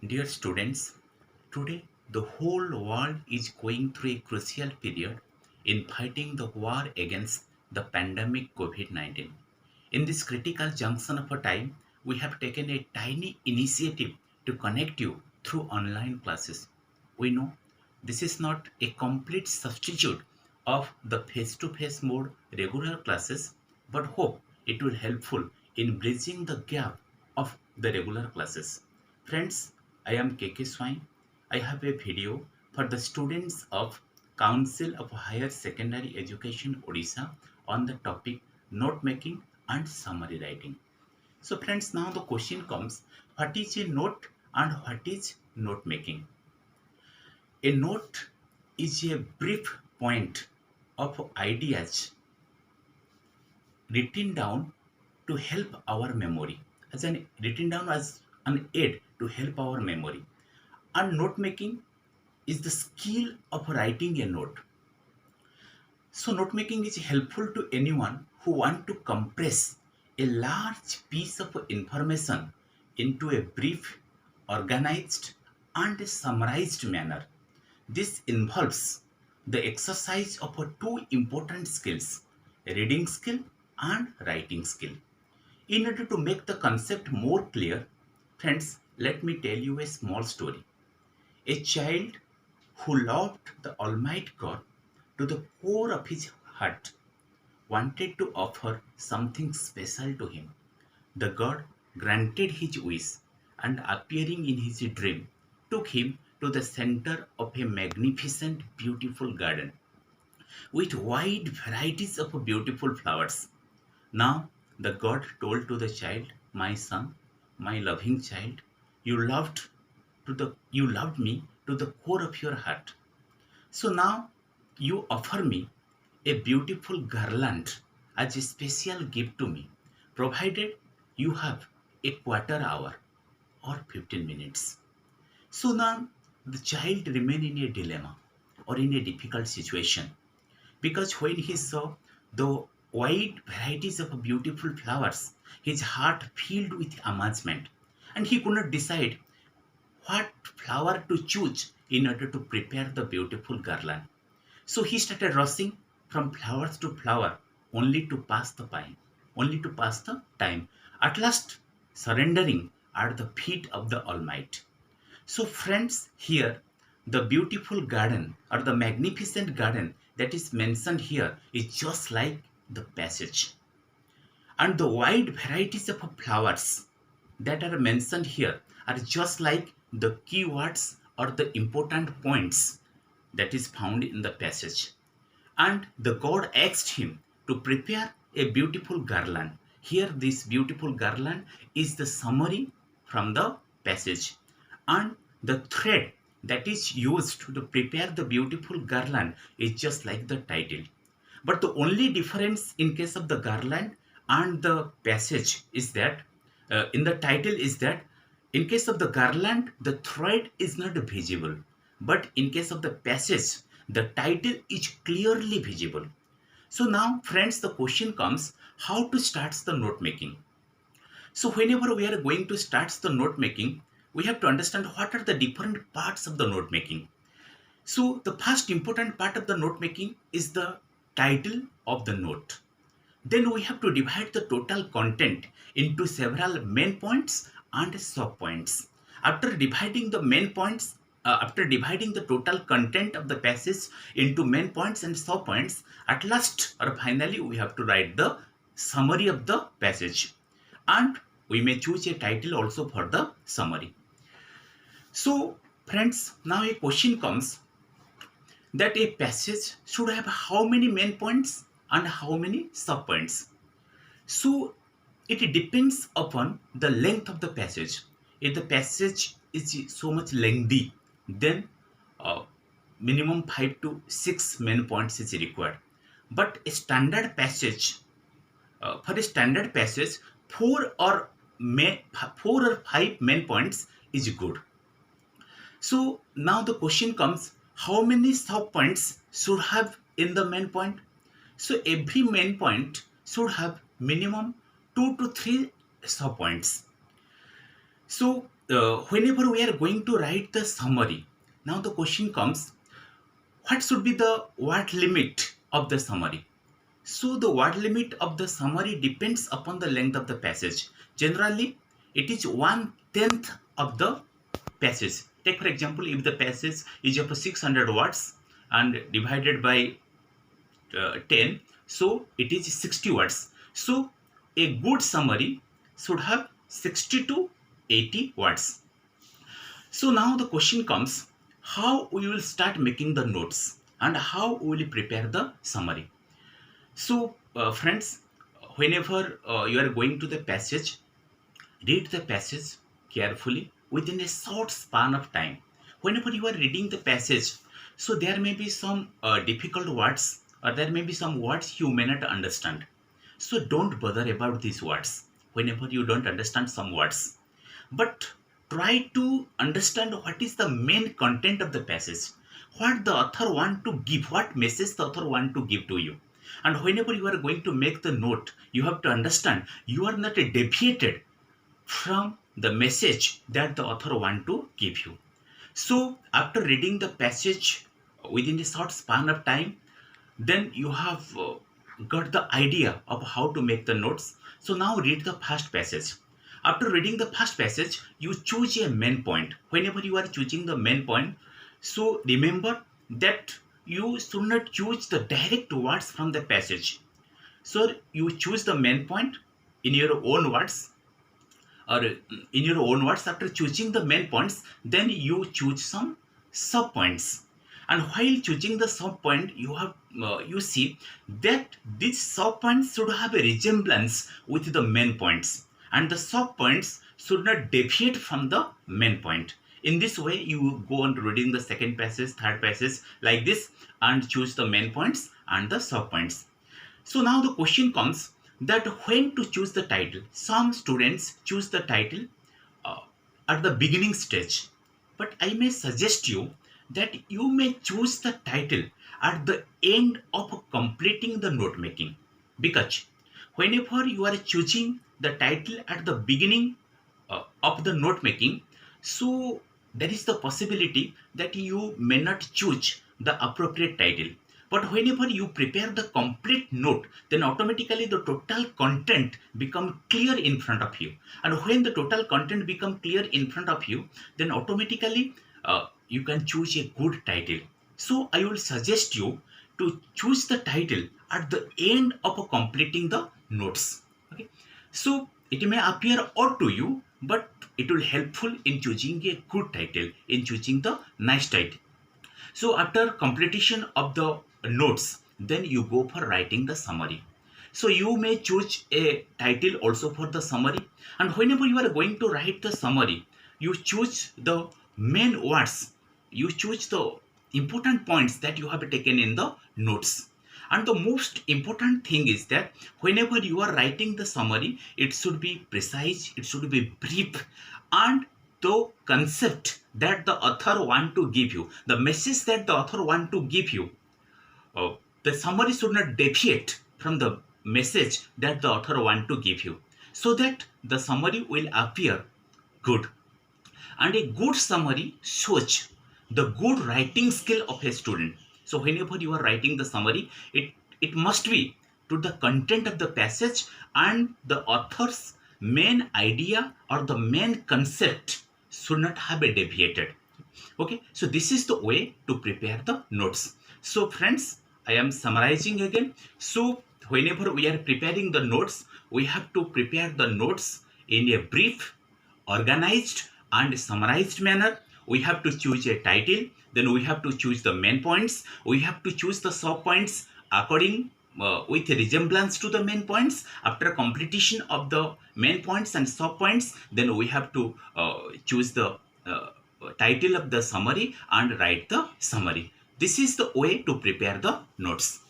Dear students, today the whole world is going through a crucial period in fighting the war against the pandemic COVID 19. In this critical junction of a time, we have taken a tiny initiative to connect you through online classes. We know this is not a complete substitute of the face to face mode regular classes, but hope it will helpful in bridging the gap of the regular classes. Friends, I am KK Swine. I have a video for the students of Council of Higher Secondary Education Odisha on the topic note making and summary writing. So friends, now the question comes, what is a note and what is note making? A note is a brief point of ideas written down to help our memory, as an written down as an aid to help our memory. And note making is the skill of writing a note. So note making is helpful to anyone who want to compress a large piece of information into a brief, organized and summarized manner. This involves the exercise of two important skills, reading skill and writing skill. In order to make the concept more clear, friends, let me tell you a small story. A child who loved the Almighty God to the core of his heart wanted to offer something special to him. The God granted his wish and appearing in his dream took him to the center of a magnificent, beautiful garden with wide varieties of beautiful flowers. Now the God told to the child, "My son, my loving child, you loved me to the core of your heart. So now you offer me a beautiful garland as a special gift to me, provided you have a quarter hour or 15 minutes." So now the child remained in a dilemma or in a difficult situation, because when he saw the wide varieties of beautiful flowers, his heart filled with amazement, and he could not decide what flower to choose in order to prepare the beautiful garland. So he started rushing from flowers to flower only to pass the time, only to pass the time, at last surrendering at the feet of the Almighty. So, friends, here the beautiful garden or the magnificent garden that is mentioned here is just like the passage. And the wide varieties of flowers that are mentioned here are just like the keywords or the important points that is found in the passage. And the God asked him to prepare a beautiful garland. Here, this beautiful garland is the summary from the passage. And the thread that is used to prepare the beautiful garland is just like the title. But the only difference in case of the garland and the passage is that in the title is that in case of the garland, the thread is not visible. But in case of the passage, the title is clearly visible. So now, friends, the question comes, how to start the note making? So whenever we are going to start the note making, we have to understand what are the different parts of the note making. So the first important part of the note making is the title of the note. Then we have to divide the total content into several main points and sub points. After dividing the main points, after dividing the total content of the passage into main points and sub points, at last or finally we have to write the summary of the passage. And we may choose a title also for the summary. So, friends, now a question comes that a passage should have how many main points and how many sub points. So it depends upon the length of the passage. If the passage is so much lengthy, then uh, minimum 5 to 6 main points is required. But a standard passage, for a standard passage, 4 or 4 or 5 main points is good. So now the question comes, how many sub points should have in the main point? So every main point should have minimum 2 to 3 sub points. So whenever we are going to write the summary, now the question comes, what should be the word limit of the summary? So the word limit of the summary depends upon the length of the passage. Generally, it is 1/10 of the passage. Take for example, if the passage is of 600 words and divided by 10, so it is 60 words. So a good summary should have 60 to 80 words. So now the question comes, how we will start making the notes and how we will prepare the summary. So, friends, whenever you are going to the passage, read the passage carefully within a short span of time. Whenever you are reading the passage, so there may be some difficult words or there may be some words you may not understand. So, don't bother about these words whenever you don't understand some words. But try to understand what is the main content of the passage, what the author want to give, what message the author want to give to you. And whenever you are going to make the note, you have to understand you are not deviated from the message that the author want to give you. So after reading the passage within a short span of time, then you have got the idea of how to make the notes. So now read the first passage. After reading the first passage, you choose a main point. Whenever you are choosing the main point, so remember that you should not choose the direct words from the passage. So you choose the main point in your own words, or in your own words. After choosing the main points, then you choose some sub points. And while choosing the sub point, you see that these sub points should have a resemblance with the main points, and the sub points should not deviate from the main point. In this way, you go on reading the second passage, third passage like this, and choose the main points and the sub points. So now the question comes that when to choose the title. Some students choose the title uh, at the beginning stage, but I may suggest you that you may choose the title at the end of completing the note making, because whenever you are choosing the title at the beginning of the note making, so there is the possibility that you may not choose the appropriate title. But whenever you prepare the complete note, then automatically the total content become clear in front of you. And when the total content become clear in front of you, then automatically you can choose a good title. So I will suggest you to choose the title at the end of completing the notes. Okay. So it may appear odd to you, but it will helpful in choosing a good title, in choosing the nice title. So after completion of the notes, then you go for writing the summary. So you may choose a title also for the summary. And whenever you are going to write the summary, you choose the main words. You choose the important points that you have taken in the notes. And the most important thing is that whenever you are writing the summary, it should be precise, it should be brief, and the concept that the author want to give you, the message that the author want to give you, the summary should not deviate from the message that the author want to give you, so that the summary will appear good. And a good summary shows the good writing skill of a student. So whenever you are writing the summary, it must be to the content of the passage and the author's main idea or the main concept should not have a deviated. Okay, so this is the way to prepare the notes. So friends, I am summarizing again. So whenever we are preparing the notes, we have to prepare the notes in a brief, organized and summarized manner. We have to choose a title, then we have to choose the main points, we have to choose the sub points according with resemblance to the main points. After completion of the main points and sub points, then we have to choose the title of the summary and write the summary. This is the way to prepare the notes.